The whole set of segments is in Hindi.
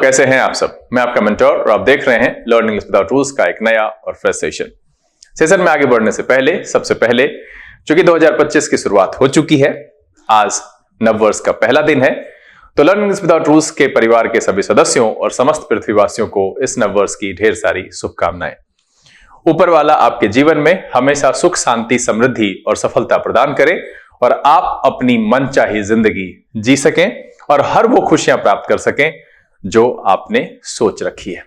कैसे हैं आप सब। मैं आपका मेंटर और आप देख रहे हैं लर्न इंग्लिश विदाउट रूल्स का एक नया और फ्रेश सेशन में आगे बढ़ने से पहले सबसे पहले चूंकि 2025 की शुरुआत हो चुकी है, आज नववर्ष का पहला दिन है, तो लर्न इंग्लिश विदाउट रूल्स के परिवार के सभी सदस्यों और समस्त पृथ्वीवासियों को इस नववर्ष की ढेर सारी शुभकामनाएं। ऊपर वाला आपके जीवन में हमेशा सुख, शांति, समृद्धि और सफलता प्रदान करे और आप अपनी मनचाही जिंदगी जी सकें और हर वो खुशियां प्राप्त कर सकें जो आपने सोच रखी है।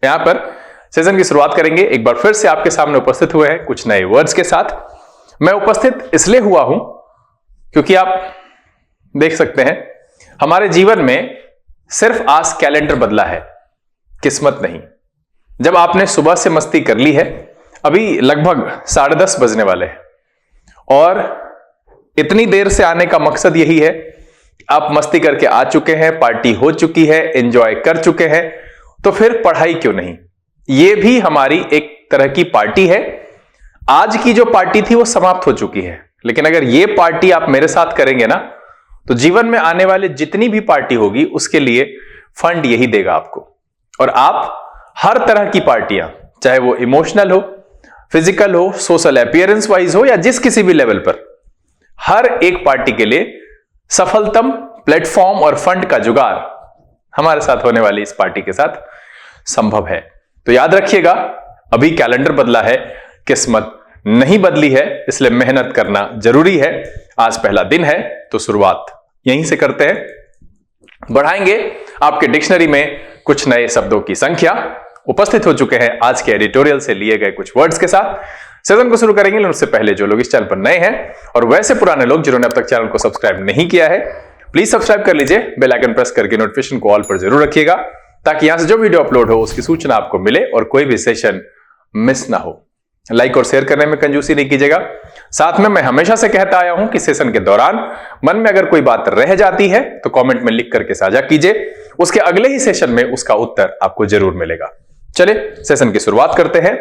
यहां पर सेशन की शुरुआत करेंगे। एक बार फिर से आपके सामने उपस्थित हुए हैं कुछ नए वर्ड्स के साथ। मैं उपस्थित इसलिए हुआ हूं क्योंकि आप देख सकते हैं हमारे जीवन में सिर्फ आज कैलेंडर बदला है, किस्मत नहीं। जब आपने सुबह से मस्ती कर ली है, अभी लगभग 10:30 बजने वाले हैं और इतनी देर से आने का मकसद यही है, आप मस्ती करके आ चुके हैं, पार्टी हो चुकी है, एंजॉय कर चुके हैं, तो फिर पढ़ाई क्यों नहीं? यह भी हमारी एक तरह की पार्टी है। आज की जो पार्टी थी वो समाप्त हो चुकी है, लेकिन अगर ये पार्टी आप मेरे साथ करेंगे ना, तो जीवन में आने वाले जितनी भी पार्टी होगी उसके लिए फंड यही देगा आपको। और आप हर तरह की पार्टियां, चाहे वो इमोशनल हो, फिजिकल हो, सोशल अपीयरेंस वाइज हो या जिस किसी भी लेवल पर, हर एक पार्टी के लिए सफलतम प्लेटफॉर्म और फंड का जुगाड़ हमारे साथ होने वाली इस पार्टी के साथ संभव है। तो याद रखिएगा, अभी कैलेंडर बदला है, किस्मत नहीं बदली है, इसलिए मेहनत करना जरूरी है। आज पहला दिन है तो शुरुआत यहीं से करते हैं। बढ़ाएंगे आपके डिक्शनरी में कुछ नए शब्दों की संख्या। उपस्थित हो चुके हैं आज के एडिटोरियल से लिए गए कुछ वर्ड्स के साथ। सेशन को शुरू करेंगे, लेकिन उससे पहले जो लोग इस चैनल पर नए हैं और वैसे पुराने लोग जिन्होंने अब तक चैनल को सब्सक्राइब नहीं किया है, प्लीज सब्सक्राइब कर लीजिए। बेल आइकन प्रेस करके नोटिफिकेशन को ऑल पर जरूर रखिएगा ताकि यहां से जो वीडियो अपलोड हो उसकी सूचना आपको मिले और कोई भी सेशन मिस ना हो। लाइक और शेयर करने में कंजूसी नहीं कीजिएगा। साथ में मैं हमेशा से कहता आया हूं कि सेशन के दौरान मन में अगर कोई बात रह जाती है तो कमेंट में लिख करके साझा कीजिए, उसके अगले ही सेशन में उसका उत्तर आपको जरूर मिलेगा। चलिए सेशन की शुरुआत करते हैं।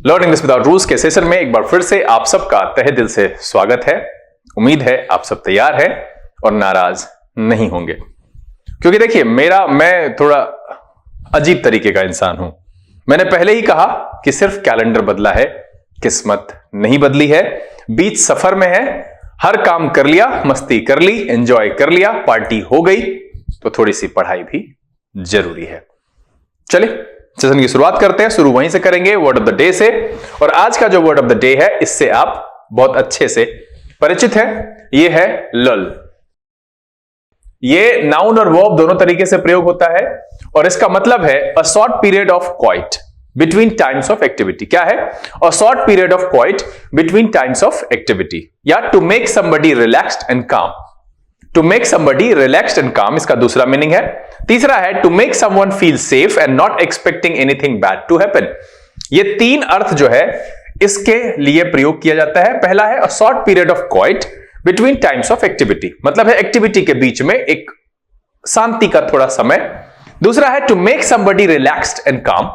लर्न इंग्लिश विदाउट रूल्स के सेशन में एक बार फिर से आप सबका तहे दिल से स्वागत है। उम्मीद है आप सब तैयार हैं और नाराज नहीं होंगे, क्योंकि देखिए मैं थोड़ा अजीब तरीके का इंसान हूं। मैंने पहले ही कहा कि सिर्फ कैलेंडर बदला है, किस्मत नहीं बदली है। बीच सफर में है, हर काम कर लिया, मस्ती कर ली, एंजॉय कर लिया, पार्टी हो गई, तो थोड़ी सी पढ़ाई भी जरूरी है। चलिए सेशन की शुरुआत करते हैं। शुरू वहीं से करेंगे, वर्ड ऑफ द डे से। और आज का जो वर्ड ऑफ द डे है, इससे आप बहुत अच्छे से परिचित हैं। यह है लल। ये नाउन और वर्ब दोनों तरीके से प्रयोग होता है और इसका मतलब है a short period of quiet between times of activity. क्या है? A short period of quiet between times of activity, या to make somebody relaxed and calm. To make somebody relaxed and calm इसका दूसरा मीनिंग है। तीसरा है to make someone feel safe and not expecting anything bad to happen. ये तीन अर्थ जो है इसके लिए प्रयोग किया जाता है। पहला है a short period of quiet between times of activity, मतलब है एक्टिविटी के बीच में एक शांति का थोड़ा समय। दूसरा है to make somebody relaxed and calm.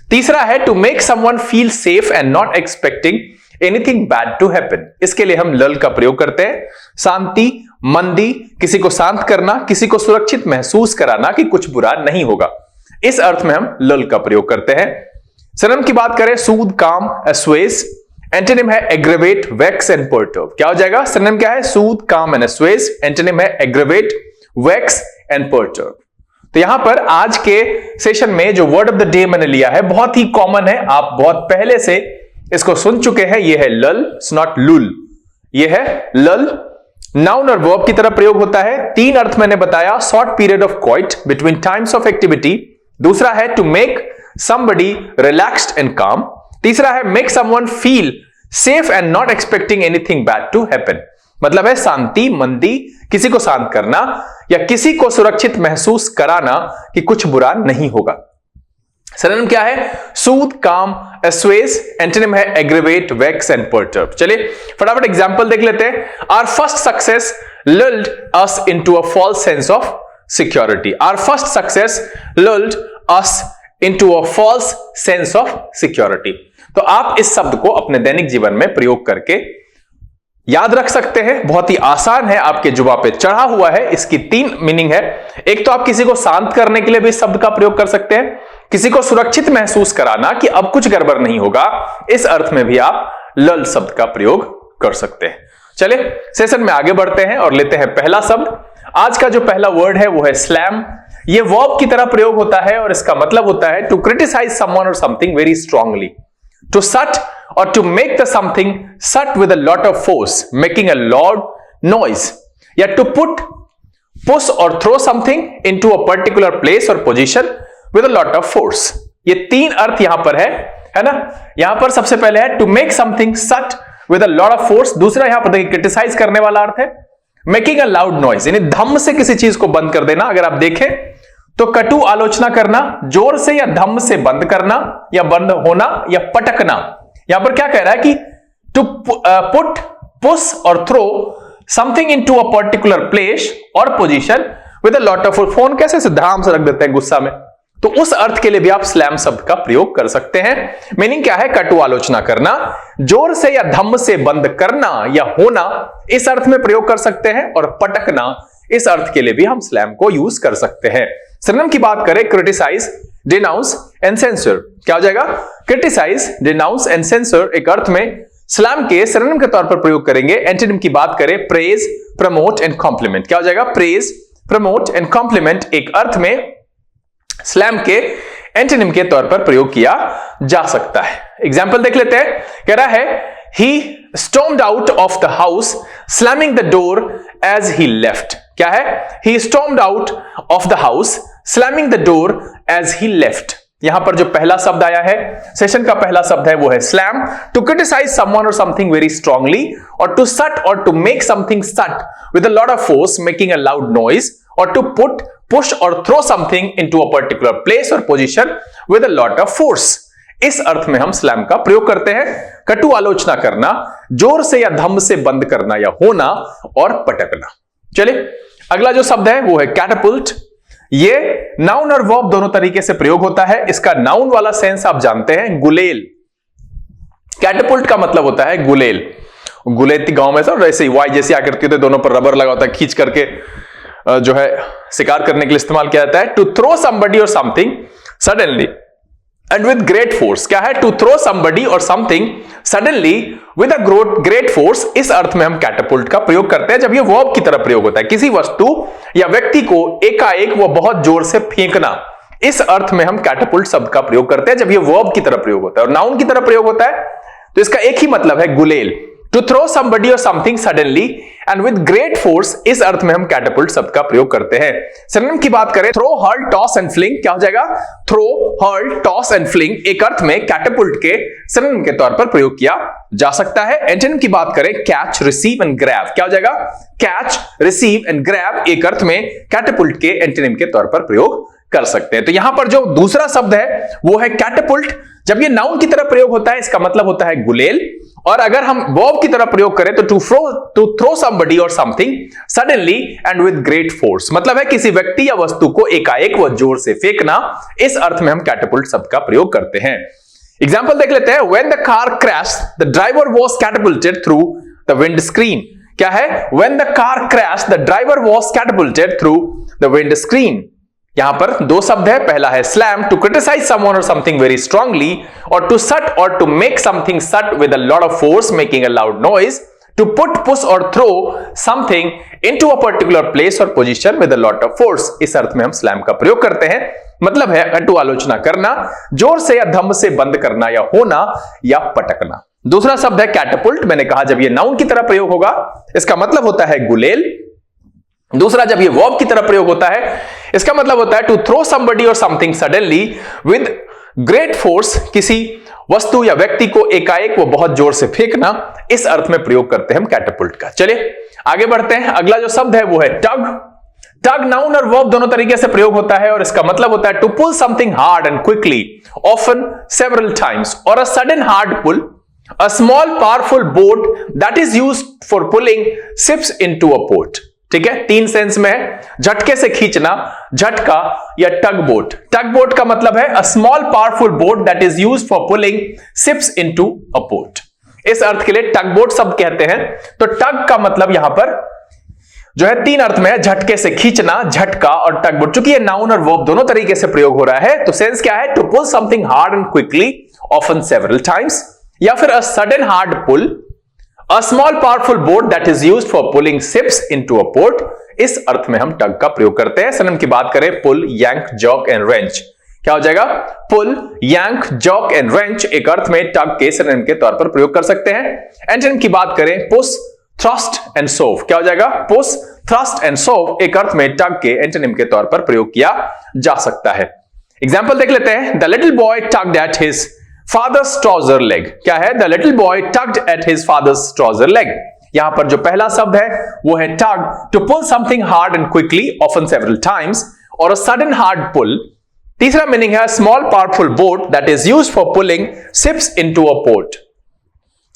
तीसरा है to make someone feel safe and not expecting anything bad to happen. इसके लिए हम लल का प्रयोग करते हैं। शांति, मंदी, किसी को शांत करना, किसी को सुरक्षित महसूस कराना कि कुछ बुरा नहीं होगा, इस अर्थ में हम लल का प्रयोग करते हैं। सिनोनिम की बात करें, सूद, काम, एस्वेज। एंटोनिम है एग्रेवेट, वेक्स एंड पर्टर्ब। क्या हो जाएगा? सिनोनिम क्या है? सूद, काम एंड एस्वेज। एंटोनिम है एग्रेवेट, वेक्स एंड पर्टर्ब। तो यहां पर आज के सेशन में जो वर्ड ऑफ द डे मैंने लिया है बहुत ही कॉमन है, आप बहुत पहले से इसको सुन चुके हैं। यह है लल, इट्स नॉट लुल। यह है लल। नाउन और वर्ब की तरह प्रयोग होता है। तीन अर्थ मैंने बताया, short period of quiet between times of activity. दूसरा है to make somebody relaxed and calm. तीसरा है make someone feel safe and not expecting anything bad to happen, मतलब है शांति, मंदी, किसी को शांत करना या किसी को सुरक्षित महसूस कराना कि कुछ बुरा नहीं होगा। सिनोनिम क्या है? Soothe, calm, assuage. एंटोनिम है एग्रेवेट, वेक्स एंड पर्टर्ब। चलिए फटाफट एग्जांपल देख लेते हैं। Our first success lulled us into a false sense of security. Our first success lulled us into a false sense of security. तो आप इस शब्द को अपने दैनिक जीवन में प्रयोग करके याद रख सकते हैं, बहुत ही आसान है, आपके जुबान पे चढ़ा हुआ है। इसकी 3 मीनिंग है। एक तो आप किसी को शांत करने के लिए भी इस शब्द का प्रयोग कर सकते हैं, किसी को सुरक्षित महसूस कराना कि अब कुछ गड़बड़ नहीं होगा, इस अर्थ में भी आप लल शब्द का प्रयोग कर सकते हैं। चलिए सेशन में आगे बढ़ते हैं और लेते हैं पहला शब्द। आज का जो पहला वर्ड है वो है स्लैम। ये वर्ब की तरह प्रयोग होता है और इसका मतलब होता है टू क्रिटिसाइज समवन और something very strongly, to shut और to make the something shut with a lot of force, making a loud noise, या टू पुट पुश और throw something into a particular place और position with a lot of force. ये 3 अर्थ यहां पर है ना। यहां पर सबसे पहले है to make something shut with a lot of force. दूसरा यहां पर देखिए क्रिटिसाइज करने वाला अर्थ है मेकिंग अ लाउड नॉइज, यानी धम्म से किसी चीज को बंद कर देना। अगर आप देखें तो कटु आलोचना करना, जोर से या धम्म से बंद करना या बंद होना या पटकना। यहां पर क्या कह रहा है कि टू पुट पुश और throw something into a particular place और position with a lot of. फोन कैसे धाम से रख देते हैं गुस्सा में, तो उस अर्थ के लिए भी आप स्लैम शब्द का प्रयोग कर सकते हैं। मीनिंग क्या है? कटु आलोचना करना, जोर से या धम्म से बंद करना या होना, इस अर्थ में प्रयोग कर सकते हैं। और पटकना, इस अर्थ के लिए भी हम स्लैम को यूज कर सकते हैं। सिनोनिम की बात करें, क्रिटिसाइज, डिनाउंस एंड सेंसर। क्या हो जाएगा? क्रिटिसाइज, डिनाउंस एंड सेंसर एक अर्थ में स्लैम के सिनोनिम के तौर पर प्रयोग करेंगे। एंटोनिम की बात करें, प्रेज, प्रमोट एंड कॉम्प्लीमेंट। क्या हो जाएगा? प्रेज, प्रमोट एंड कॉम्प्लीमेंट एक अर्थ में स्लैम के एंटोनिम के तौर पर प्रयोग किया जा सकता है। एग्जाम्पल देख लेते हैं। कह रहा है he stormed out of the house slamming the door as he left. क्या है? He stormed out of the house slamming the door as he left. यहां पर जो पहला शब्द आया है, सेशन का पहला शब्द है, वो है स्लैम। टू क्रिटिसाइज समवन और समथिंग वेरी स्ट्रांगली, और टू सट और to make something shut with a lot of force, making a loud noise, और टू पुट पुश और throw something into a particular place और position with a lot of force. इस अर्थ में हम स्लैम का प्रयोग करते हैं। कटु आलोचना करना, जोर से या धम्म से बंद करना या होना, और पटकना। चलिए अगला जो शब्द है वो है कैटपुल्ट। ये नाउन और वर्ब दोनों तरीके से प्रयोग होता है। इसका नाउन वाला सेंस आप जानते हैं, गुलेल। कैटपुल्ट का मतलब होता है गुलेल। गुलेती गांव में सब वैसे ही वाई जैसी आकृति होती है, दोनों पर रबर लगा होता है, खींच करके जो है शिकार करने के लिए इस्तेमाल किया जाता है। टू थ्रो समबडी और something suddenly and with great force. क्या है? टू थ्रो समबडी और something suddenly with a great force. इस अर्थ में हम कैटपुल्ट का प्रयोग करते हैं जब यह वर्ब की तरह प्रयोग होता है, किसी वस्तु या व्यक्ति को एकाएक व बहुत जोर से फेंकना। इस अर्थ में हम कैटपुल्ट शब्द का प्रयोग करते हैं जब यह वर्ब की तरह प्रयोग होता है। और नाउन की तरह प्रयोग होता है तो इसका एक ही मतलब है, गुलेल। टू थ्रो समबडी और something suddenly and with great force, इस अर्थ में हम कैटपुल्ट शब्द का प्रयोग करते हैं। सिनोनिम की बात करें, throw, hurl, toss and fling. क्या हो जाएगा? Throw, hurl, toss and fling एक अर्थ में कैटपुल्ट के सिनोनिम के तौर पर प्रयोग किया जा सकता है। एंटोनिम की बात करें, कैच, रिसीव एंड ग्रैब। क्या हो जाएगा? कैच, रिसीव एंड ग्रैब एक अर्थ में कैटपुल्ट के एंटोनिम के तौर पर प्रयोग कर सकते हैं। तो यहां पर जो दूसरा शब्द है वो है कैटपुल्ट। जब ये नाउन की तरह प्रयोग होता है, इसका मतलब होता है गुलेल। और अगर हम वर्ब की तरह प्रयोग करें तो टू थ्रो समबडी और something suddenly and with great force, मतलब है किसी व्यक्ति या वस्तु को एकाएक व जोर से फेंकना। इस अर्थ में हम कैटपुल्ट शब्द का प्रयोग करते हैं। एग्जांपल देख लेते हैं। When the car crashed the driver was catapulted through the windscreen. क्या है? When the car crashed the driver was catapulted through the windscreen. यहां पर 2 शब्द है। पहला है स्लैम, टू क्रिटिसाइज समवन और समथिंग वेरी स्ट्रांगली, और टू सट और to make something shut with a lot of force, making a loud noise, to put push और throw something into a particular place और position with a lot of force. इस अर्थ में हम स्लैम का प्रयोग करते हैं। मतलब है कटु आलोचना करना, जोर से या धम्म से बंद करना या होना, या पटकना। दूसरा शब्द है कैटपुल्ट। मैंने कहा जब यह नाउन की तरह प्रयोग होगा इसका मतलब होता है गुलेल। दूसरा, जब ये वर्ब की तरह प्रयोग होता है इसका मतलब होता है टू थ्रो समबडी और something suddenly with great force, किसी वस्तु या व्यक्ति को एकाएक वो बहुत जोर से फेंकना। इस अर्थ में प्रयोग करते हैं हम कैटपुल्ट का। चलिए आगे बढ़ते हैं। अगला जो शब्द है वो है टग। टग नाउन और वर्ब दोनों तरीके से प्रयोग होता है और इसका मतलब होता है to pull something hard and quickly, often several times, और a sudden hard pull, a small powerful boat that is used for pulling ships into a port. ठीक है, 3 सेंस में है। झटके से खींचना, झटका, या टग बोट। टग बोट का मतलब है अ small powerful boat that is used for pulling ships into a port. इस अर्थ के लिए टग बोट शब्द कहते हैं। तो टग का मतलब यहां पर जो है तीन अर्थ में है, झटके से खींचना, झटका और टग बोट। चूंकि ये नाउन और वर्ब दोनों तरीके से प्रयोग हो रहा है तो सेंस क्या है, to pull something hard and quickly often several times, या फिर a sudden hard pull, a small powerful boat that is used for pulling ships into a port. इस अर्थ में हम टग का प्रयोग करते हैं। सिनोनिम की बात करें, पुल, यांक, जॉक एंड रेंच। क्या हो जाएगा, पुल, यांक, जॉक एंड रेंच एक अर्थ में टग के सिनोनिम के तौर पर प्रयोग कर सकते हैं। एंटोनिम की बात करें, पुश, थ्रस्ट एंड सोव। क्या हो जाएगा, पुश, थ्रस्ट एंड सोव एक अर्थ में टग के एंटोनिम के तौर पर प्रयोग किया जा सकता है। एग्जाम्पल देख लेते हैं। The little boy tugged at his father's trouser leg. क्या है, the little boy tugged at his father's trouser leg. यहां पर जो पहला शब्द है वो है tug, to pull something hard and quickly often several times, और अ सडन हार्ड पुल। तीसरा मीनिंग है small powerful boat that is used for pulling ships into a port.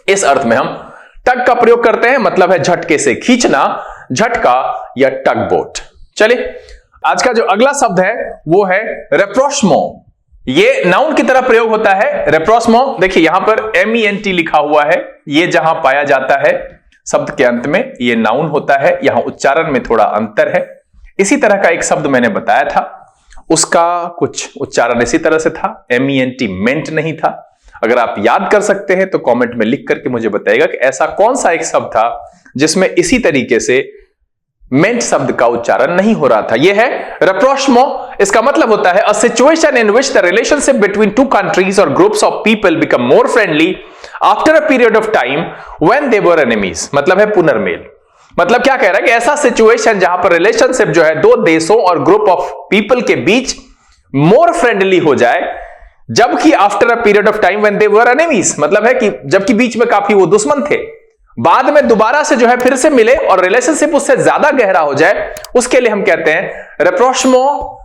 इस अर्थ में हम टग का प्रयोग करते हैं, मतलब है झटके से खींचना, झटका या टग बोट। चलिए आज का जो अगला शब्द है वो है रेप्रोशमो। ये नाउन की तरह प्रयोग होता है रेप्रोशमो। देखिए यहां पर MENT लिखा हुआ है, ये जहां पाया जाता है शब्द के अंत में ये नाउन होता है, यहां उच्चारण में थोड़ा अंतर है। इसी तरह का एक शब्द मैंने बताया था, उसका कुछ उच्चारण इसी तरह से था, MENT मेंट नहीं था। अगर आप याद कर सकते हैं तो कमेंट में लिख करके मुझे बताइएगा कि ऐसा कौन सा एक शब्द था जिसमें इसी तरीके से मेंट शब्द का उच्चारण नहीं हो रहा था। यह है रेप्रोशमो। इसका मतलब होता है a situation in which the relationship between two countries और groups of people become more friendly after a period of time when they were enemies. मतलब है पुनर्मेल। मतलब क्या कह रहा है कि ऐसा सिचुएशन जहां पर रिलेशनशिप जो है दो देशों और ग्रुप ऑफ पीपल के बीच मोर फ्रेंडली हो जाए, जबकि after a period of time when they were enemies. मतलब है कि जबकि बीच में काफी वो दुश्मन थे, बाद में दोबारा से जो है फिर से मिले और रिलेशनशिप उससे ज्यादा गहरा हो जाए, उसके लिए हम कहते हैं रेप्रोशमो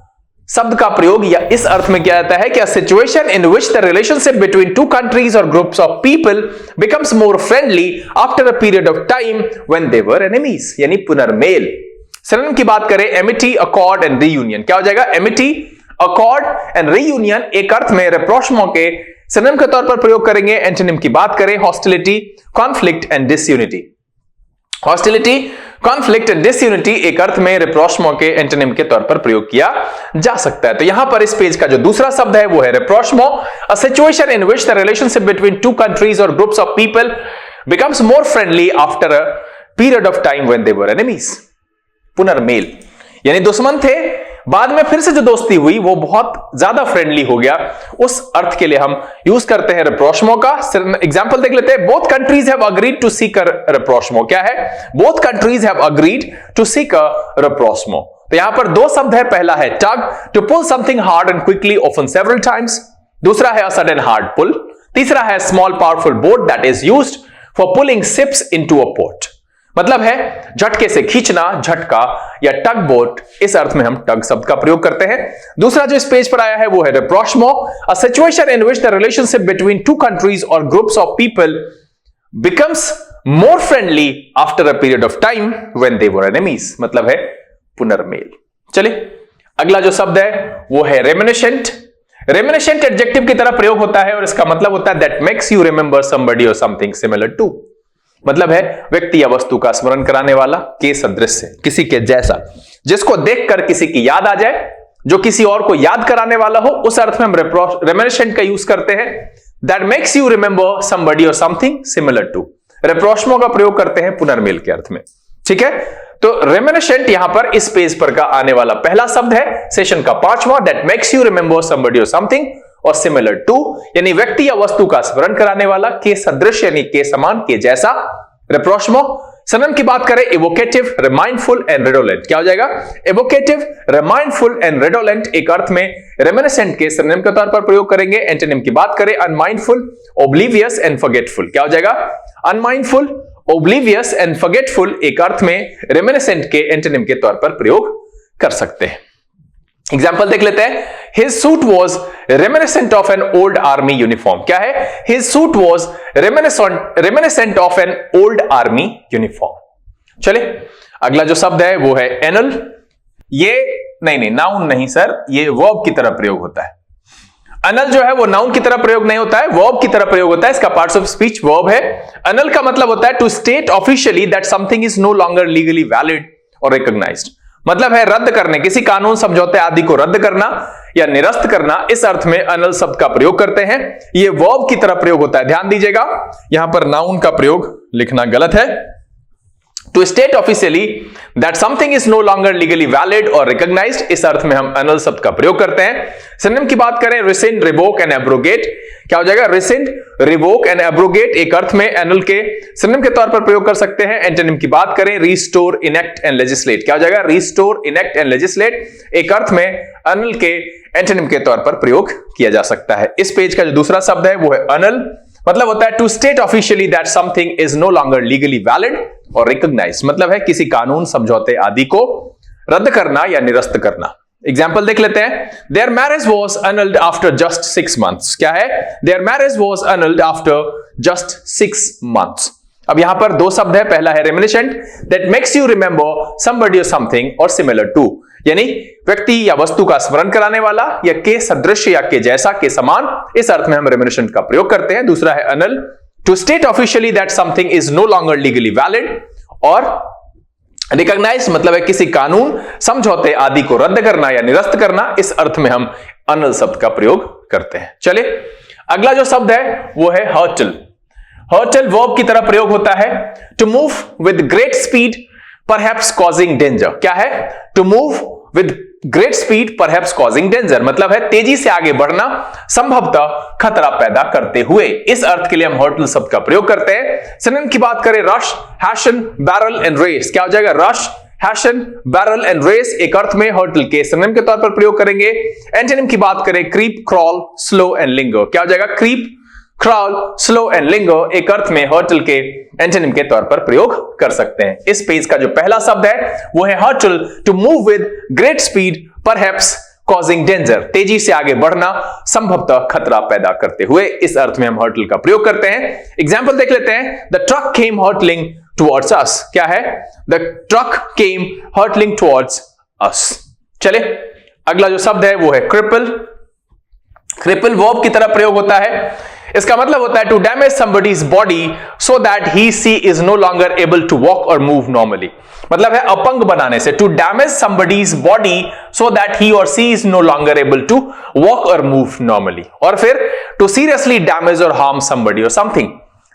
शब्द का प्रयोग या इस अर्थ में किया जाता है कि a situation in which the relationship between two countries और groups of people becomes more friendly after a period of time when they were enemies, यानी पुनर्मेल। सिनोनिम की बात करें, एमिटी, अकॉर्ड एंड रीयूनियन। क्या हो जाएगा, एमिटी, अकॉर्ड एंड रीयूनियन एक अर्थ में रेप्रोशमो के सिनोनिम के तौर पर प्रयोग करेंगे। एंटोनिम की बात करें, hostility, conflict and disunity. Hostility, conflict and disunity एक अर्थ में रेप्रोशमो के एंटोनिम के तौर पर प्रयोग किया जा सकता है। तो यहां पर इस पेज का जो दूसरा शब्द है वो है rapprochement, a situation in which the relationship between two countries और groups of people becomes more friendly after a period of time when they were enemies. पुनर्मेल, यानी दुश्मन थे, बाद में फिर से जो दोस्ती हुई वो बहुत ज्यादा फ्रेंडली हो गया, उस अर्थ के लिए हम यूज करते हैं रेप्रोशमो का। एग्जांपल देख लेते हैं। Both countries have agreed to seek a rapprochement. क्या है, both countries have agreed to seek a rapprochement. तो यहां पर दो शब्द है, पहला है tug, to pull something hard and quickly often several times. दूसरा है अ सडन हार्ड पुल। तीसरा है small powerful boat that is used for pulling ships into a port. मतलब है झटके से खींचना, झटका या टग बोट। इस अर्थ में हम टग शब्द का प्रयोग करते हैं। दूसरा जो इस पेज पर आया है वो है rapprochement, a situation in which the relationship between two countries और groups of people becomes more friendly after a period of time when they were enemies. मतलब है पुनर्मेल। चलिए अगला जो शब्द है वो है रेमिनिसेंट। रेमिनिसेंट एडजेक्टिव की तरह प्रयोग होता है और इसका मतलब होता है that makes you remember somebody और समथिंग सिमिलर टू। मतलब है व्यक्ति या वस्तु का स्मरण कराने वाला, के सदृश, किसी के जैसा, जिसको देखकर किसी की याद आ जाए, जो किसी और को याद कराने वाला हो, उस अर्थ में हम रेमिनिसेंट का यूज करते हैं। That makes you remember somebody और समथिंग सिमिलर टू। रेप्रोशमो का प्रयोग करते हैं पुनर्मेल के अर्थ में। ठीक है, तो रेमिनिसेंट यहां पर इस पेज पर का आने वाला पहला शब्द है, सेशन का 5वां, that makes you remember somebody और समथिंग और सिमिलर टू, यानी व्यक्ति या वस्तु का स्मरण कराने वाला, के सदृश यानी के समान, के जैसा। रेप्रोशमो। सिनोनिम की बात करें, इवोकेटिव, रिमाइंडफुल एंड रेडोलेंट। क्या हो जाएगा, इवोकेटिव, रिमाइंडफुल एंड रेडोलेंट एक अर्थ में रेमिनिसेंट के सिनोनिम के तौर पर प्रयोग करेंगे। एंटोनिम की बात करें, अनमाइंडफुल, ओब्लिवियस एंड फॉरगेटफुल। क्या हो जाएगा, अनमाइंडफुल, ओब्लिवियस एंड फॉरगेटफुल एक अर्थ में रेमिनिसेंट के एंटोनिम के तौर पर प्रयोग कर सकते हैं। एग्जाम्पल देख लेते हैं। His suit was reminiscent of an old army uniform. क्या है, His suit was reminiscent of an old army uniform. चले अगला जो शब्द है वो है एनल। ये नहीं नाउन नहीं सर, ये वर्ब की तरह प्रयोग होता है। अनल जो है वो नाउन की तरह प्रयोग नहीं होता है, वर्ब की तरह प्रयोग होता है। इसका पार्ट्स ऑफ स्पीच वर्ब है। अनल का मतलब होता है to state officially that something is no longer legally valid और रिकॉग्नाइज्ड। मतलब है रद्द करने, किसी कानून समझौते आदि को रद्द करना या निरस्त करना, इस अर्थ में अनल शब्द का प्रयोग करते हैं। यह वर्ब की तरह प्रयोग होता है। ध्यान दीजिएगा, यहां पर नाउन का प्रयोग लिखना गलत है। To state officially that something is no longer legally valid or recognized, इस अर्थ में हम annul शब्द का प्रयोग करते हैं। सिनोनिम की बात करें, rescind, revoke and abrogate, क्या हो जाएगा? rescind, revoke and abrogate एक अर्थ में annul के सिनोनिम के तौर पर प्रयोग कर सकते हैं। एंटोनिम की बात करें, restore, enact and legislate, क्या हो जाएगा? restore, enact and legislate एक अर्थ में annul के एंटोनिम के तौर पर प्रयोग किया जा सकता है। इस पेज का जो दूसरा शब्द है वो है annul, मतलब होता है to state officially that something is no longer legally valid और रिकॉग्नाइज्ड, मतलब है किसी कानून समझौते आदि को रद्द करना या निरस्त करना। एग्जाम्पल देख लेते हैं। There marriage was एनल्ड after just 6 months, क्या है? There marriage was एनल्ड after just 6 months। अब यहां पर दो शब्द है, पहला है reminiscent, that makes you remember somebody और समथिंग और सिमिलर टू, यानी व्यक्ति या वस्तु का स्मरण कराने वाला या के सदृश या के जैसा, के समान, इस अर्थ में हम रेमिनिसेंट का प्रयोग करते हैं। दूसरा है annul, to state officially that something is no longer legally valid और रिकॉग्नाइज, मतलब है किसी कानून समझौते आदि को रद्द करना या निरस्त करना, इस अर्थ में हम अनल शब्द का प्रयोग करते हैं। चलिए अगला जो शब्द है वो है हर्टल। हर्टल वर्ब की तरह प्रयोग होता है to move with great speed perhaps causing danger, क्या है? To move with great speed perhaps causing danger, मतलब है तेजी से आगे बढ़ना, संभवतः खतरा पैदा करते हुए, इस अर्थ के लिए हम हर्टल शब्द का प्रयोग करते हैं। सिनोनिम की बात करें, rush, hasten, barrel and race, क्या हो जाएगा? Rush, hasten, barrel and race एक अर्थ में हर्टल के सिनोनिम के तौर पर प्रयोग करेंगे। एंटोनिम की बात करें, creep, crawl, slow and linger, क्या हो जाएगा? Creep, crawl, slow and linger एक अर्थ में हर्टल के एंटोनिम के तौर पर प्रयोग कर सकते हैं। इस पेज का जो पहला शब्द है वो है hurtle, to move with great speed perhaps causing danger, तेजी से आगे बढ़ना, संभवतः खतरा पैदा करते हुए, इस अर्थ में हम हर्टल का प्रयोग करते हैं। एग्जाम्पल देख लेते हैं। The truck came hurtling towards अस, क्या है? The truck came hurtling towards अस। चले अगला जो शब्द है वो है क्रिपल। क्रिपल वर्ब की तरह प्रयोग होता है। इसका मतलब होता है to damage somebody's body so that he she is no longer able to walk or move normally, मतलब है अपंग बनाने से, to damage somebody's body so that he or she is no longer able to walk or move normally. और फिर to seriously damage or harm somebody और समथिंग,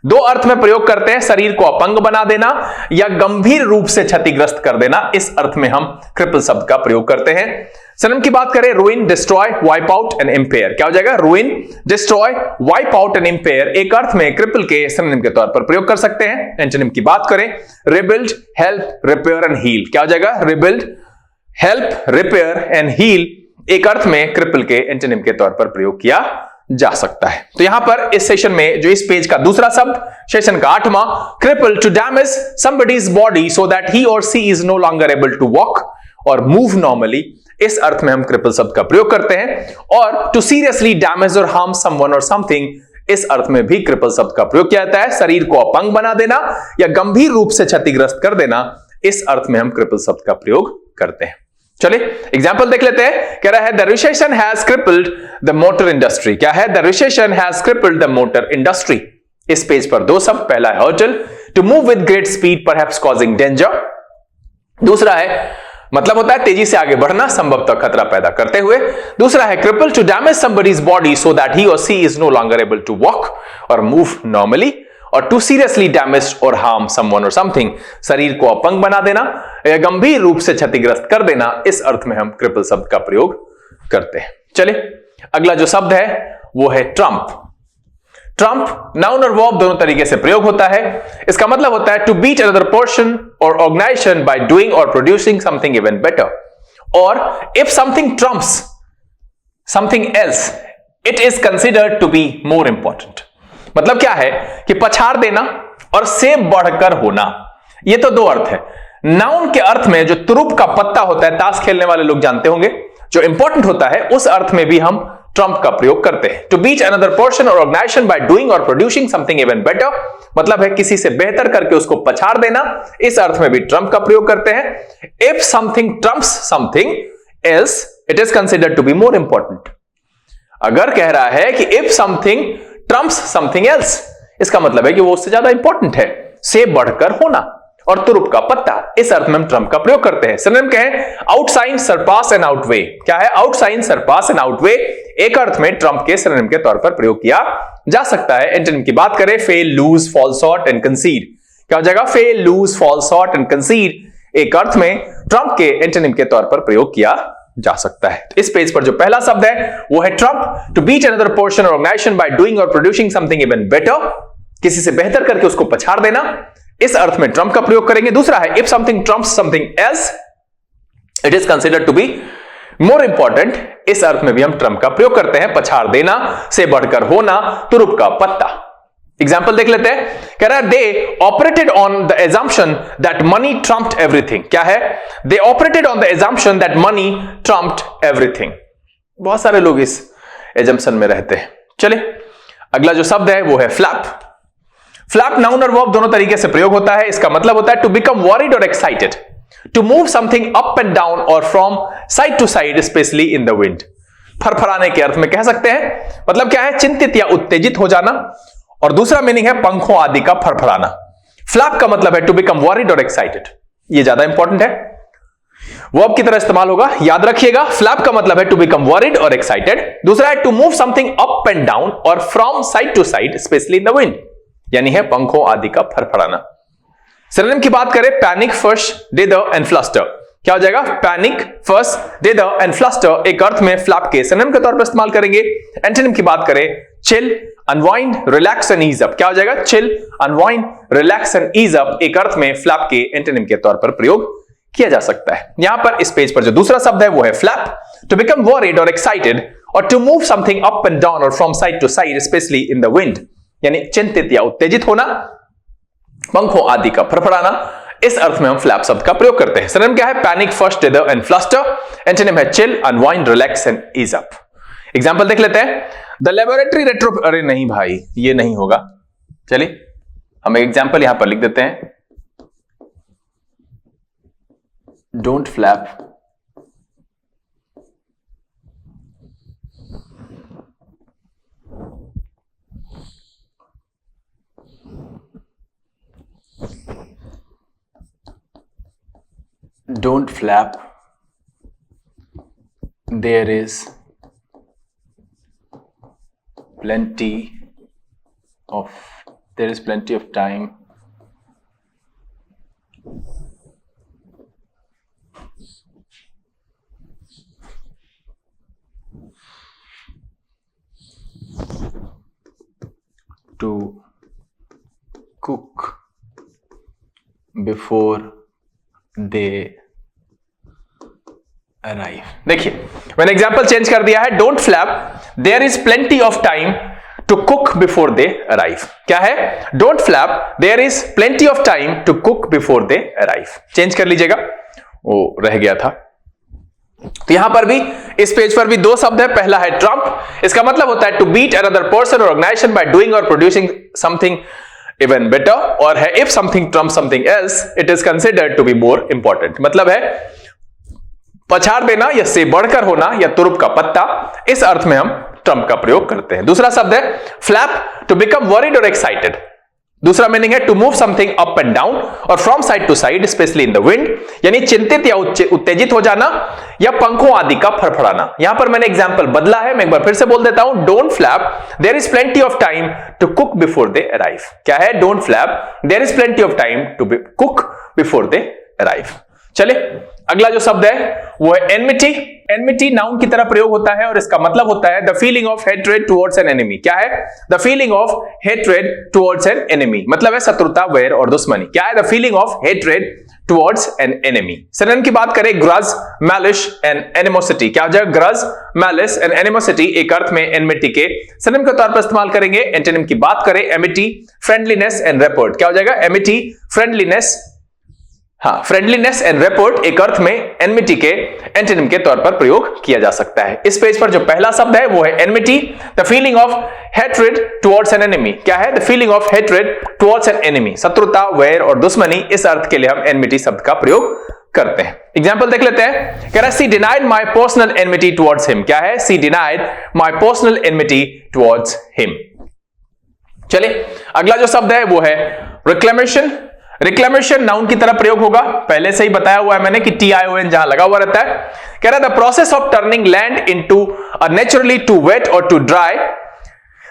दो अर्थ में प्रयोग करते हैं, शरीर को अपंग बना देना या गंभीर रूप से क्षतिग्रस्त कर देना, इस अर्थ में हम क्रिपल शब्द का प्रयोग करते हैं। सिनोनिम की बात करें, रूइन, destroy, wipe out and impair, क्या हो जाएगा? रूइन, destroy, wipe out and impair एक अर्थ में क्रिपल के सिनोनिम के तौर पर प्रयोग कर सकते हैं। एंटोनिम की बात करें, rebuild, help, repair and heal, क्या हो जाएगा? Rebuild, help, repair and heal एक अर्थ में क्रिपल के एंटोनिम के तौर पर प्रयोग किया जा सकता है। तो यहां पर इस सेशन में जो इस पेज का दूसरा शब्द, सेशन का 8वां, cripple, to damage somebody's body so that he or she is no longer able to walk or move normally, इस अर्थ में हम क्रिपल शब्द का प्रयोग करते हैं। और to seriously damage or harm someone और समथिंग, इस अर्थ में भी क्रिपल शब्द का प्रयोग किया जाता है, शरीर को अपंग बना देना या गंभीर रूप से क्षतिग्रस्त कर देना, इस अर्थ में हम क्रिपल शब्द का प्रयोग करते हैं। चलिए एग्जाम्पल देख लेते हैं। कह रहा है the recession has crippled the motor industry, क्या है? The recession has crippled the motor industry. इस पेज पर दो शब्द, पहला है hurtle, to move with great speed perhaps causing danger, दूसरा है मतलब होता है तेजी से आगे बढ़ना, संभवतः खतरा पैदा करते हुए। दूसरा है cripple, to damage somebody's body so that he or she is no longer able to walk or move normally, और to seriously damage or harm someone और समथिंग, शरीर को अपंग बना देना या गंभीर रूप से क्षतिग्रस्त कर देना, इस अर्थ में हम क्रिपल शब्द का प्रयोग करते हैं। चलिए अगला जो शब्द है वो है ट्रम्प। ट्रम्प नाउन और वर्ब दोनों तरीके से प्रयोग होता है। इसका मतलब होता है टू बीट अनदर पर्सन और ऑर्गेनाइजेशन बाय डूइंग और प्रोड्यूसिंग समथिंग इवन बेटर, और if something trumps something else it is considered to be more important. मतलब क्या है कि पछाड़ देना और से बढ़कर होना, ये तो दो अर्थ है। नाउन के अर्थ में जो तुरुप का पत्ता होता है, ताश खेलने वाले लोग जानते होंगे, जो इंपॉर्टेंट होता है, उस अर्थ में भी हम ट्रम्प का प्रयोग करते हैं। टू बीट अनदर पर्सन और ऑर्गेनाइजेशन बाय डूइंग और प्रोड्यूसिंग समथिंग इवन बेटर, मतलब है किसी से बेहतर करके उसको पछाड़ देना, इस अर्थ में भी ट्रम्प का प्रयोग करते हैं। If something trumps something else it is considered to be more important. अगर कह रहा है कि if something trumps something else, इसका मतलब है कि वो उससे ज्यादा इंपॉर्टेंट है, से बढ़कर होना। और तुरुप का पत्ता, इस अर्थ में हम ट्रम्प का प्रयोग करते हैं। सिनोनिम कहें आउटसाइन, सरपास एंड आउटवे। क्या है? आउटसाइन, सरपास एंड आउटवे एक अर्थ में ट्रम्प के सिनोनिम के तौर पर प्रयोग किया जा सकता है। एंटोनिम की बात करें, fail, lose, fall short and concede. क्या हो जाएगा? Fail, lose, fall short and concede एक अर्थ में ट्रम्प के एंटोनिम के तौर पर प्रयोग किया जा सकता है। इस पेज पर जो पहला शब्द है वो है trump, to beat another person और ऑर्गेनाइजेशन बाय डूइंग और प्रोड्यूसिंग समथिंग इवन बेटर, किसी से बेहतर करके उसको पछाड़ देना, इस अर्थ में ट्रम्प का प्रयोग करेंगे। दूसरा है if something trumps something else, it is considered to be more important, इस अर्थ में भी हम ट्रम्प का प्रयोग करते हैं, पछाड़ देना, से बढ़कर होना, तुरुप का पत्ता। एग्जाम्पल देख लेते हैं। कह रहा है दे operated on the assumption that money trumped everything. क्या है? दे operated on the assumption that money trumped everything. बहुत सारे लोग इस एजम्पशन में रहते हैं। चलिए अगला जो शब्द है वो है फ्लैप। फ्लैप नाउन और वर्ब दोनों तरीके से प्रयोग होता है। इसका मतलब होता है to become worried or excited, to move something up and down or from side to side, especially in the wind. फरफराने के अर्थ में कह सकते हैं। मतलब क्या है? चिंतित या उत्तेजित हो जाना। और दूसरा मीनिंग है पंखों आदि का फरफराना। फ्लैप का मतलब है to become worried or excited, ये ज्यादा इंपॉर्टेंट है, वर्ब की तरह इस्तेमाल होगा, याद रखिएगा। फ्लैप का मतलब है to become worried or excited. दूसरा है to move something up and down or from side to side, especially in the wind, यानी है पंखों आदि का फरफराना। सिनोनिम की बात करें, panic, fret, dither and fluster. क्या हो जाएगा? Panic, fret, dither and fluster एक अर्थ में फ्लैप के सिनोनिम के तौर पर इस्तेमाल करेंगे। एंटोनिम की बात करें, chill, unwind, relax and ease up. क्या हो जाएगा? Chill, unwind, relax and ease up एक अर्थ में फ्लैप के एंटोनिम के तौर पर प्रयोग किया जा सकता है। यहां पर इस पेज पर जो दूसरा शब्द है वो है flap, to become worried or excited और to move something up and down or from side to side, especially in the wind, यानी चिंतित या उत्तेजित होना, पंखों आदि का फरफराना, इस अर्थ में हम फ्लैप शब्द का प्रयोग करते हैं। सिनोनिम क्या है? Panic, fret, dither and fluster. Antonym है chill, unwind, relax and ease up. Example देख लेते हैं। द लेबोरेटरी रेट्रो, अरे नहीं भाई ये नहीं होगा, चलिए हम एक एग्जांपल यहां पर लिख देते हैं। Don't flap don't flap, there is plenty of time to cook before they arrive। देखिए मैंने एग्जाम्पल चेंज कर दिया है। Don't flap, there is plenty of time to cook before they arrive. क्या है? Don't flap, there is plenty of time to cook before they arrive. Change कर लीजिएगा, वो रह गया था। तो यहां पर भी इस पेज पर भी दो शब्द है। पहला है ट्रम्प, इसका मतलब होता है टू बीट अनदर पर्सन और ऑर्गेनाइजेशन बाय डूइंग और प्रोड्यूसिंग समथिंग इवन बेटर, और है if something trump something else it is considered to be more important. मतलब है पछाड़ देना या से बढ़कर होना या तुरुप का पत्ता, इस अर्थ में हम ट्रम्प का प्रयोग करते हैं। दूसरा शब्द है flap, to become worried or excited. दूसरा मीनिंग है to move something up and down or from side to side, especially in the wind, यानी चिंतित या उत्तेजित हो जाना या पंखों आदि का फरफराना। यहां पर मैंने एग्जांपल बदला है, मैं एक बार फिर से बोल देता हूं। Don't flap, there is plenty of time to cook before they arrive. क्या है? Don't flap, there is plenty of time to cook before they arrive. चले अगला जो शब्द है वो है एनमिटी। एनमिटी नाउन की तरह प्रयोग होता है और इसका मतलब होता है the feeling of hatred towards an enemy. क्या है? The feeling of hatred towards an enemy, मतलब है शत्रुता, वैर और दुश्मनी। क्या है? The feeling of hatred towards an enemy. Synonym की बात करें, ग्रज, मैलिश एंड एनिमोसिटी। क्या हो जाएगा? ग्रज, मैलिश एंड एनिमोसिटी एक अर्थ में एनमिटी के सिनोनिम के तौर पर इस्तेमाल करेंगे। एंटोनिम की बात करें, एमिटी, फ्रेंडलीनेस एंड रेपोर्ट। क्या हो जाएगा? एमिटी, फ्रेंडलीनेस, हाँ, फ्रेंडलीनेस एंड रेपोर्ट एक अर्थ में एनमिटी के एंटोनिम के तौर पर प्रयोग किया जा सकता है। इस पेज पर जो पहला शब्द है वो है enmity, the feeling of hatred towards an enemy. क्या है? The feeling of hatred towards an enemy, शत्रुता, वैर और दुश्मनी, इस अर्थ के लिए हम एनमिटी शब्द का प्रयोग करते हैं। एग्जाम्पल देख लेते हैं। कह रहा है she denied my personal enmity towards him. क्या है? She denied my personal enmity towards him. चलिए अगला जो शब्द है वो है रिक्लेमेशन। रिक्लेमेशन नाउन की तरह प्रयोग होगा, पहले से ही बताया हुआ है मैंने कि TION जहां लगा हुआ रहता है। कह रहा है the process of turning land into a naturally too wet or too dry,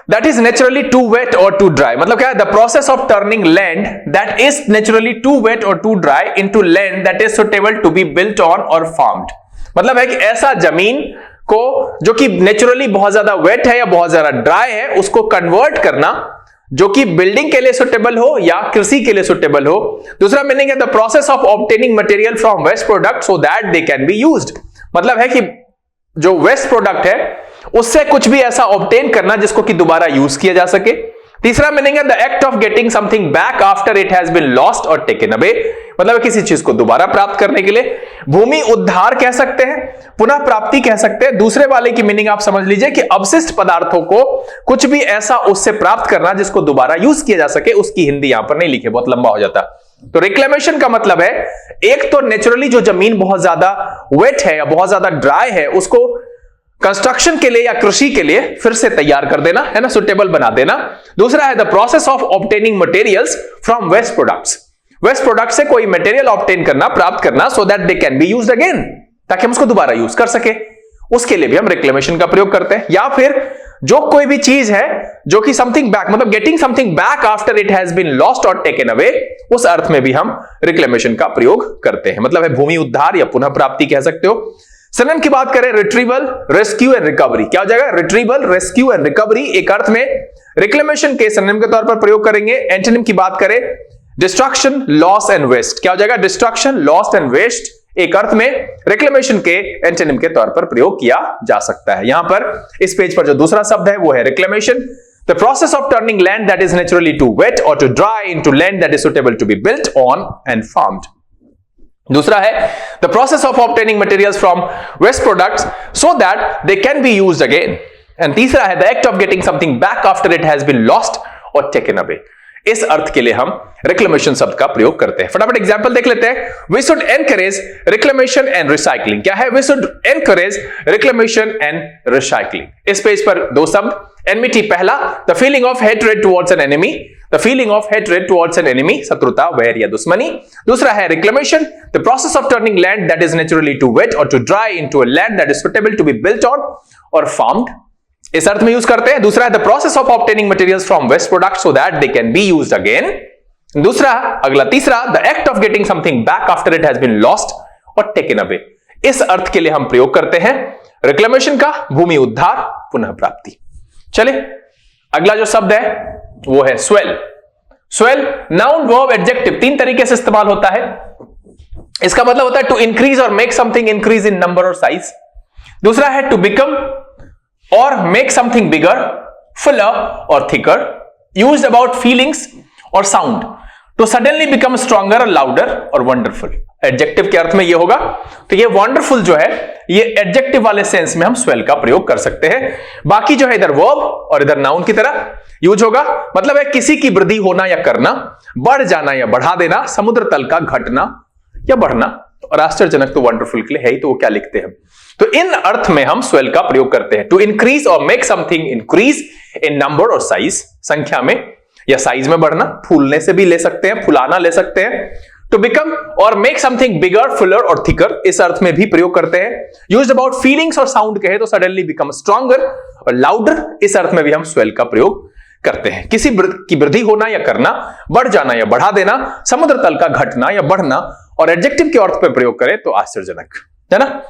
that is naturally too wet or too dry. मतलब क्या है? The process of turning land that is naturally too wet or too dry into land that is suitable to be built on or farmed. मतलब है कि ऐसा जमीन को जो कि नेचुरली बहुत ज्यादा वेट है या बहुत ज्यादा ड्राई है, उसको कन्वर्ट करना जो कि बिल्डिंग के लिए सुटेबल हो या कृषि के लिए सुटेबल हो। दूसरा मीनिंग है the process of obtaining material from waste product so that they can be used. मतलब है कि जो वेस्ट प्रोडक्ट है उससे कुछ भी ऐसा ऑब्टेन करना जिसको कि दोबारा यूज किया जा सके। तीसरा मीनिंग है the act of getting something back after it has been lost और टेकन अवे। मतलब किसी चीज को दोबारा प्राप्त करने के लिए भूमि उद्धार कह सकते हैं, पुनः प्राप्ति कह सकते हैं। दूसरे वाले की मीनिंग आप समझ लीजिए कि अवशिष्ट पदार्थों को कुछ भी ऐसा उससे प्राप्त करना जिसको दोबारा यूज किया जा सके। उसकी हिंदी यहां पर नहीं लिखे, बहुत लंबा हो जाता। तो रिक्लेमेशन का मतलब है एक तो नेचुरली जो जमीन बहुत ज्यादा वेट है या बहुत ज्यादा ड्राई है उसको कंस्ट्रक्शन के लिए या कृषि के लिए फिर से तैयार कर देना, है ना, सुटेबल बना देना। दूसरा है the process of obtaining materials from waste products. Waste product से कोई मटेरियल ऑब्टेन करना, प्राप्त करना, so that they can be used again, ताकि हम उसको दोबारा यूज कर सके। उसके लिए भी हम रिक्लेमेशन का प्रयोग करते हैं। या फिर जो कोई भी चीज है जो कि समथिंग बैक, मतलब getting something back after it has been lost और टेकन अवे, उस अर्थ में भी हम रिक्लेमेशन का प्रयोग करते हैं। मतलब है भूमि उद्धार या पुनः प्राप्ति कह सकते हो। सिनोनिम की बात करें रिट्रीवल, रेस्क्यू एंड रिकवरी। क्या हो जाएगा? रिट्रीवल, रेस्क्यू एंड रिकवरी एक अर्थ में रिक्लेमेशन के सिनोनिम के तौर पर प्रयोग करेंगे। एंटोनिम की बात करें डिस्ट्रक्शन, लॉस एंड वेस्ट। क्या हो जाएगा? डिस्ट्रक्शन, लॉस एंड वेस्ट एक अर्थ में रिक्लेमेशन के एंटोनिम के तौर पर प्रयोग किया जा सकता है। यहां पर इस पेज पर जो दूसरा शब्द है वो है reclamation. The process of turning land that is naturally too wet or too dry into land that is suitable to be built on and farmed. दूसरा है the process of obtaining materials from waste products so that they can be used again. And तीसरा है the act of getting something back after it has been lost और टेकन अवे। इस अर्थ के लिए हम रिक्लेमेशन शब्द का प्रयोग करते हैं। फटाफट एग्जांपल देख लेते हैं। We should encourage reclamation and recycling. क्या है? We should encourage reclamation and recycling. इस पेज पर दो शब्द। एनमिटी पहला, the feeling of hatred towards an enemy. The feeling of hatred towards an enemy, शत्रुता, वैर या दुश्मनी। दूसरा है reclamation, the process of turning land that is naturally too wet or too dry into a land that is suitable to be built on or farmed. इस अर्थ में यूज करते हैं। दूसरा है the process of obtaining materials from waste product so that they can be used again. दूसरा अगला तीसरा the act of getting something back after it has been lost और टेकन अवे। इस अर्थ के लिए हम प्रयोग करते हैं रिक्लेमेशन का, भूमि उद्धार, पुनः प्राप्ति। चलिए अगला जो शब्द है वो है swell. Swell noun, verb, adjective, तीन तरीके से इस्तेमाल होता है। इसका मतलब होता है टू इंक्रीज और make something increase in number और साइज। दूसरा है टू बिकम और मेक समथिंग बिगर, फुलर और थिकर, यूज्ड अबाउट फीलिंग्स और sound, to suddenly become stronger, louder और वंडरफुल। एडजेक्टिव के अर्थ में यह होगा। तो ये वंडरफुल जो है ये एडजेक्टिव वाले सेंस में हम स्वेल का प्रयोग कर सकते हैं। बाकी जो है इधर वर्ब और इधर नाउन की तरह यूज होगा। मतलब है किसी की वृद्धि होना या करना, बढ़ जाना या बढ़ा देना, समुद्र तल का घटना या बढ़ना। और आश्चर्यजनक तो वंडरफुल के लिए है ही, तो वो क्या लिखते हैं। तो इन अर्थ में हम स्वेल का प्रयोग करते हैं। टू इंक्रीज और make something increase in number और साइज, संख्या में या साइज में बढ़ना, फूलने से भी ले सकते हैं, फुलाना ले सकते हैं। टू बिकम और मेक समथिंग बिगर, फुलर और थिकर, इस अर्थ में भी प्रयोग करते हैं। यूज्ड अबाउट फीलिंग्स और साउंड कहे तो सडनली बिकम स्ट्रॉन्गर और लाउडर, इस अर्थ में भी हम स्वेल का प्रयोग करते हैं। किसी की वृद्धि होना या करना, बढ़ जाना या बढ़ा देना, समुद्र तल का घटना या बढ़ना। और एडजेक्टिव के अर्थ पर प्रयोग करें तो आश्चर्यजनक, है ना।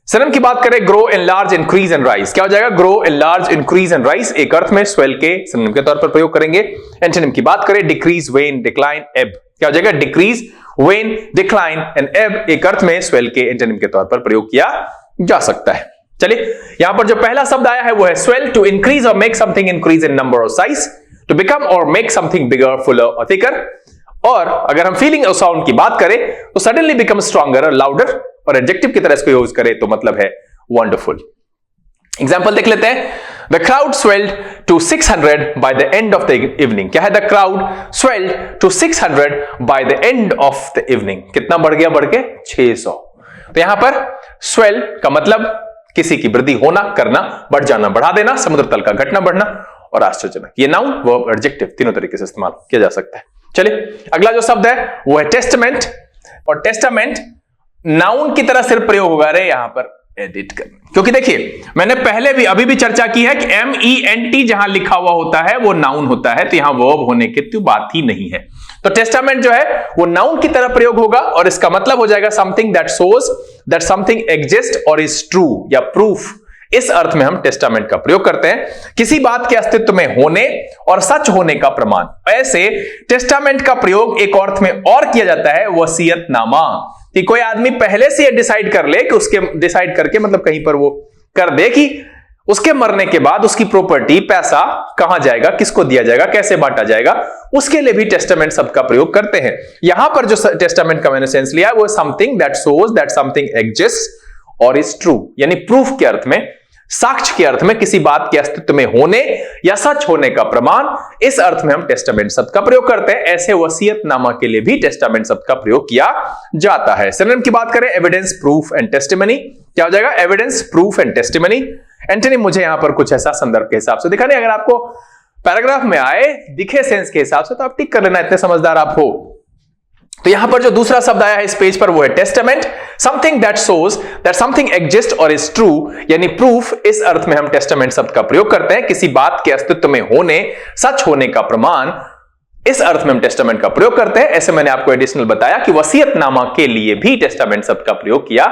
सिनोनिम की बात करें grow, enlarge, increase and rise. क्या हो जाएगा? Grow, enlarge, increase and rise एक अर्थ में स्वेल के सिनोनिम के तौर पर प्रयोग करेंगे। एंटोनिम की बात करें डिक्रीज, वेन, डिक्लाइन, एब। क्या हो जाएगा? डिक्रीज, वेन, डिक्लाइन एंड एब एक अर्थ में स्वेल के एंटोनिम के तौर पर प्रयोग किया जा सकता है। चलिए यहां पर जो पहला शब्द आया है वो है स्वेल। टू इंक्रीज और make something increase in number और साइज, टू बिकम और मेक समथिंग बिगर, फुलर और थिकर। और अगर हम फीलिंग और साउंड की बात करें तो सडनली बिकम स्ट्रॉन्गर और लाउडर, और एडजेक्टिव की तरह इसको यूज करें तो मतलब है वंडरफुल। एग्जांपल देख लेते हैं। The crowd swelled to 600 by the end of the evening. क्या है? The crowd swelled to 600 by the end of the evening. कितना बढ़ गया? बढ़ के 600। तो यहां पर स्वेल का मतलब किसी की वृद्धि होना, करना, बढ़ जाना, बढ़ा देना, समुद्र तल का घटना, बढ़ना और आश्चर्यजनक। ये नाउन, वर्ब, एडजेक्टिव तीनों तरीके से इस्तेमाल किया जा सकता है। चलिए अगला जो शब्द है वो है टेस्टामेंट। और टेस्टामेंट नाउन की तरह सिर्फ प्रयोग होगा रे यहां पर एडिट करना, क्योंकि देखिए मैंने पहले भी अभी भी चर्चा की है कि MENT जहां लिखा हुआ होता है वो नाउन होता है, तो यहां वर्ब होने की तो बात ही नहीं है। तो टेस्टामेंट जो है वो नाउन की तरह प्रयोग होगा और इसका मतलब हो जाएगा something that shows that something exist और इज ट्रू या प्रूफ। इस अर्थ में हम टेस्टामेंट का प्रयोग करते हैं, किसी बात के अस्तित्व में होने और सच होने का प्रमाण। ऐसे टेस्टामेंट का प्रयोग एक अर्थ में और किया जाता है वसीयतनामा, कि कोई आदमी पहले से ये डिसाइड कर ले कि उसके डिसाइड करके मतलब कहीं पर वो कर दे कि उसके मरने के बाद उसकी प्रॉपर्टी, पैसा कहां जाएगा, किसको दिया जाएगा, कैसे बांटा जाएगा, उसके लिए भी टेस्टामेंट शब्द का प्रयोग करते हैं। यहां पर जो टेस्टामेंट का मैंने सेंस लिया वो something that shows that something exist और इज ट्रू, यानी प्रूफ के अर्थ में, साक्ष्य के अर्थ में, किसी बात के अस्तित्व में होने या सच होने का प्रमाण। इस अर्थ में हम टेस्टामेंट शब्द का प्रयोग करते हैं। ऐसे वसीयतनामा के लिए भी टेस्टामेंट शब्द का प्रयोग किया जाता है। सिनोनिम की बात करें, एविडेंस, प्रूफ एंड टेस्टिमनी। क्या हो जाएगा? Evidence, proof and testimony. Antonym मुझे यहां पर कुछ ऐसा संदर्भ के हिसाब से दिखाने, अगर आपको पैराग्राफ में आए, दिखे सेंस के हिसाब से, तो आप टिक कर लेना, इतने समझदार आप हो। तो यहां पर जो दूसरा शब्द आया है इस पेज पर वो है testament. Something that shows that something exist और इज ट्रू, यानी प्रूफ। इस अर्थ में हम टेस्टामेंट शब्द का प्रयोग करते हैं, किसी बात के अस्तित्व में होने, सच होने का प्रमाण। इस अर्थ में हम टेस्टामेंट का प्रयोग करते हैं। ऐसे मैंने आपको एडिशनल बताया कि वसीयतनामा के लिए भी टेस्टामेंट शब्द का प्रयोग किया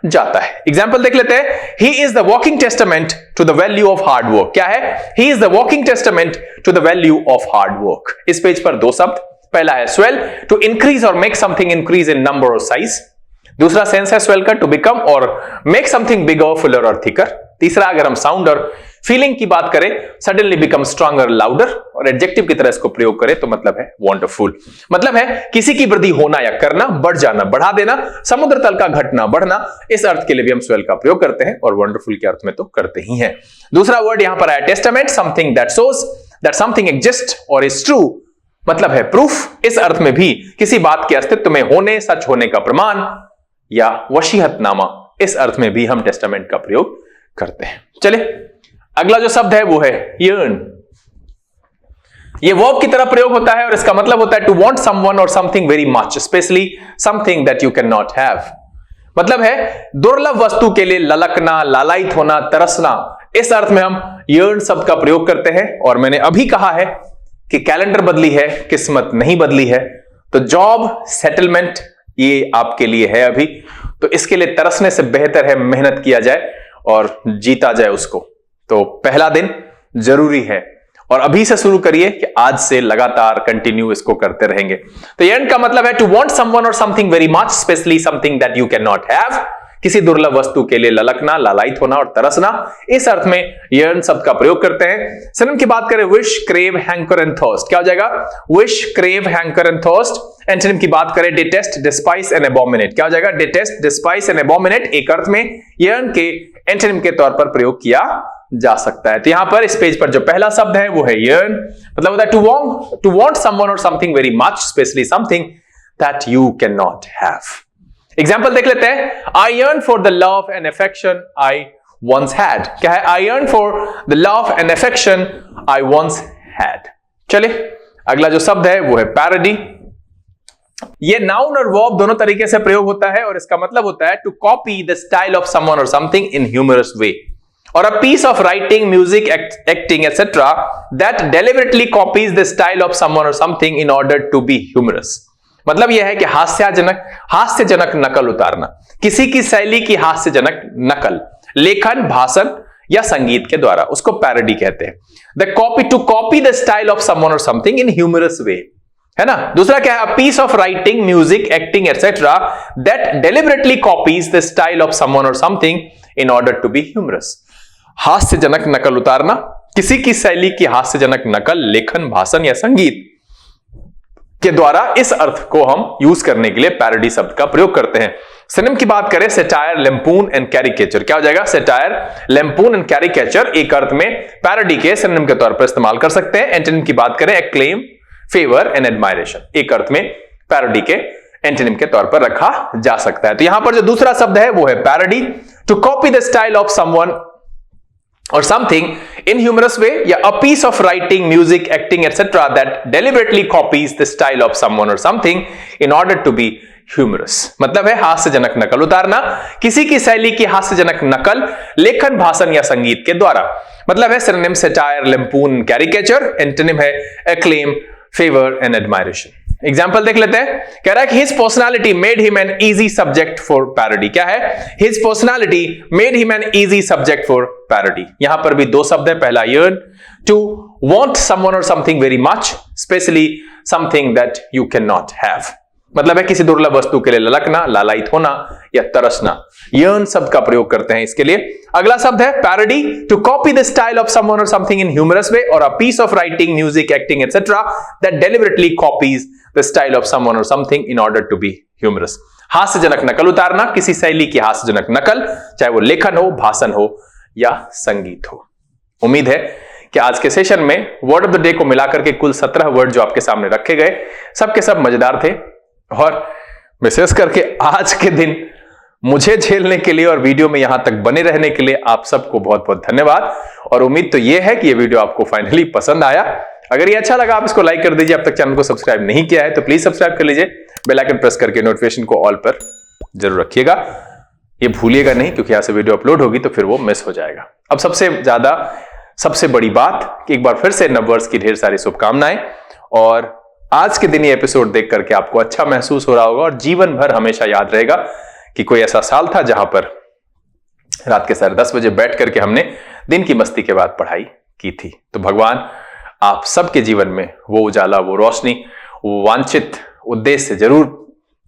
जाता है। एग्जांपल देख लेते हैं। He is the walking testament to the value of hard work. क्या है? He is the walking testament to the value of hard work. इस पेज पर दो शब्द, पहला है स्वेल, टू इंक्रीज और make something increase in number और साइज। दूसरा सेंस है स्वेल का, टू बिकम और मेक समथिंग बिगर, फुलर और थिकर। तीसरा अगर हम साउंड और फीलिंग की बात करें, सडनली बिकम स्ट्रॉन्गर, लाउडर। और एडजेक्टिव की तरह इसको प्रयोग करें तो मतलब है वंडरफुल, मतलब है किसी की वृद्धि होना या करना, बढ़ जाना, बढ़ा देना, समुद्र तल का घटना, बढ़ना। इस अर्थ के लिए भी हम स्वेल का प्रयोग करते हैं और वंडरफुल के अर्थ में तो करते ही हैं। दूसरा वर्ड यहां पर आया testament, something that shows that something exist और इज ट्रू, मतलब है प्रूफ। इस अर्थ में भी किसी बात के अस्तित्व में होने, सच होने का प्रमाण या वशीहतनामा। इस अर्थ में भी हम टेस्टामेंट का प्रयोग करते हैं। चलिए अगला जो शब्द है वो है yearn। ये वर्ब की तरह प्रयोग होता है और इसका मतलब होता है टू वांट समवन और something very much, specially something that you can not have. मतलब है दुर्लभ वस्तु के लिए ललकना, लालायित होना, तरसना। इस अर्थ में हम yearn शब्द का प्रयोग करते हैं। और मैंने अभी कहा है कि कैलेंडर बदली है, किस्मत नहीं बदली है। तो जॉब, सेटलमेंट ये आपके लिए है अभी, तो इसके लिए तरसने से बेहतर है मेहनत किया जाए और जीता जाए उसको। तो पहला दिन जरूरी है और अभी से शुरू करिए कि आज से लगातार कंटिन्यू इसको करते रहेंगे। तो yearn का मतलब है टू वांट समवन और something very much, specially something that you can not have. किसी दुर्लभ वस्तु के लिए ललकना, लालायित होना और तरसना। इस अर्थ में yearn शब्द का प्रयोग करते हैं। सिनोनिम की बात करें, wish, crave, hanker and thirst. क्या हो जाएगा? Wish, crave, hanker and thirst. Antonym की बात करें, डिटेस्ट, डिस्पाइस एंड एबोमिनेट। क्या हो जाएगा? Detest, despise and abominate. एक अर्थ में yearn के एंटोनिम के तौर पर प्रयोग किया जा सकता है। तो यहां पर इस पेज पर जो पहला शब्द है वो है yearn, मतलब होता है टू वांट समवन और something very much, specially something that you can not have. Example देख लेते हैं। I yearn for the love and affection I once had। क्या है? I yearn for the love and affection I once had। चलिए अगला जो शब्द है वो है पैरोडी। ये नाउन और वर्ब दोनों तरीके से प्रयोग होता है और इसका मतलब होता है to copy the style of someone और something in humorous way, or a piece of writing, music, acting, etc. that deliberately copies the style of someone or something in order to be humorous। मतलब यह है कि हास्यजनक नकल उतारना, किसी की शैली की हास्यजनक नकल, लेखन, भाषण या संगीत के द्वारा, उसको पैरोडी कहते हैं। The copy, to copy the style of someone और समथिंग इन ह्यूमरस वे, है ना। दूसरा क्या है? A piece of writing, music, acting etcetera that deliberately copies the style of someone और something in order to be humorous. हास्यजनक नकल उतारना, किसी की शैली की हास्यजनक नकल, लेखन, भाषण या संगीत के द्वारा। इस अर्थ को हम यूज करने के लिए पैरोडी शब्द का प्रयोग करते हैं। सिनोनिम की बात करें सेटायर, लैम्पून एंड कैरिकेचर, क्या हो जाएगा? सेटायर, लैम्पून एंड कैरिकेचर एक अर्थ में पैरोडी के सिनोनिम के तौर पर इस्तेमाल कर सकते हैं। एंटोनिम की बात करें एक्लेम, फेवर एंड एडमायरेशन, एक अर्थ में पैरोडी के एंटोनिम के तौर पर रखा जा सकता है। तो यहां पर जो दूसरा शब्द है वो है parody, to copy the style of someone और समथिंग इन ह्यूमरस वे, या a piece of writing, music, acting etcetera that deliberately copies the style of someone और something in order to be humorous. मतलब है हास्यजनक नकल उतारना, किसी की शैली की हास्यजनक नकल लेखन, भाषण या संगीत के द्वारा। मतलब है सिनोनिम सेटायर, लैम्पून, कैरिकेचर, एंटोनिम है acclaim, favour and admiration. Example देख लेते हैं। कह रहा है कि his personality made him an easy subject for parody। क्या है? His personality made him an easy subject for parody। यहां पर भी दो शब्द है, पहला yearn, to want someone or something very much, especially something that you cannot have। मतलब है किसी दुर्लभ वस्तु के लिए ललकना, लालायित होना या तरसना। yearn शब्द का प्रयोग करते हैं इसके लिए। अगला शब्द है parody, to copy the style of someone or something in humorous way, or a piece of writing, music, acting, etc. that deliberately copies the style of someone or something in order to be humorous। हास्यजनक नकल उतारना, किसी शैली की हास्यजनक नकल, चाहे वो लेखन हो, भाषण हो या संगीत हो। उम्मीद है कि आज के सेशन में वर्ड ऑफ द डे को मिलाकर के कुल 17 वर्ड जो आपके सामने रखे गए सबके सब मजेदार थे, और विशेष करके आज के दिन मुझे झेलने के लिए और वीडियो में यहां तक बने रहने के लिए आप सबको बहुत बहुत धन्यवाद। और उम्मीद तो यह है कि यह वीडियो आपको फाइनली पसंद आया। अगर ये अच्छा लगा आप इसको लाइक कर दीजिए, अब तक चैनल को सब्सक्राइब नहीं किया है तो प्लीज सब्सक्राइब कर लीजिए, बेल आइकन प्रेस करके नोटिफिकेशन को ऑल पर जरूर रखिएगा। ये भूलिएगा नहीं, क्योंकि यहां से वीडियो अपलोड होगी तो फिर वो मिस हो जाएगा। अब सबसे बड़ी बात कि एक बार फिर से नववर्ष की ढेर सारी शुभकामनाएं, और आज के दिन ये एपिसोड देख करके आपको अच्छा महसूस हो रहा होगा और जीवन भर हमेशा याद रहेगा कि कोई ऐसा साल था जहां पर रात के 10:30 बजे बैठ करके हमने दिन की मस्ती के बाद पढ़ाई की थी। तो भगवान आप सबके जीवन में वो उजाला, वो रोशनी, वो वांछित उद्देश्य जरूर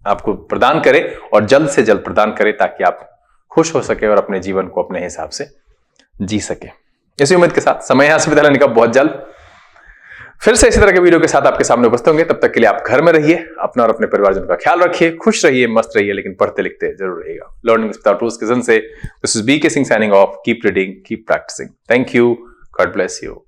आपको प्रदान करे और जल्द से जल्द प्रदान करे, ताकि आप खुश हो सके और अपने जीवन को अपने हिसाब से जी सके। इसी उम्मीद के साथ समय यहां से विदा लेने का, बहुत जल्द फिर से इसी तरह के वीडियो के साथ आपके सामने उपस्थित होंगे। तब तक के लिए आप घर में रहिए, अपना और अपने परिवारजन का ख्याल रखिए, खुश रहिए, मस्त रहिए, लेकिन पढ़ते लिखते जरूर रहिएगा। लर्निंग विदाउट रूल्स के जन से this is B K Singh signing off. Keep reading, keep practising. Thank you, God bless you.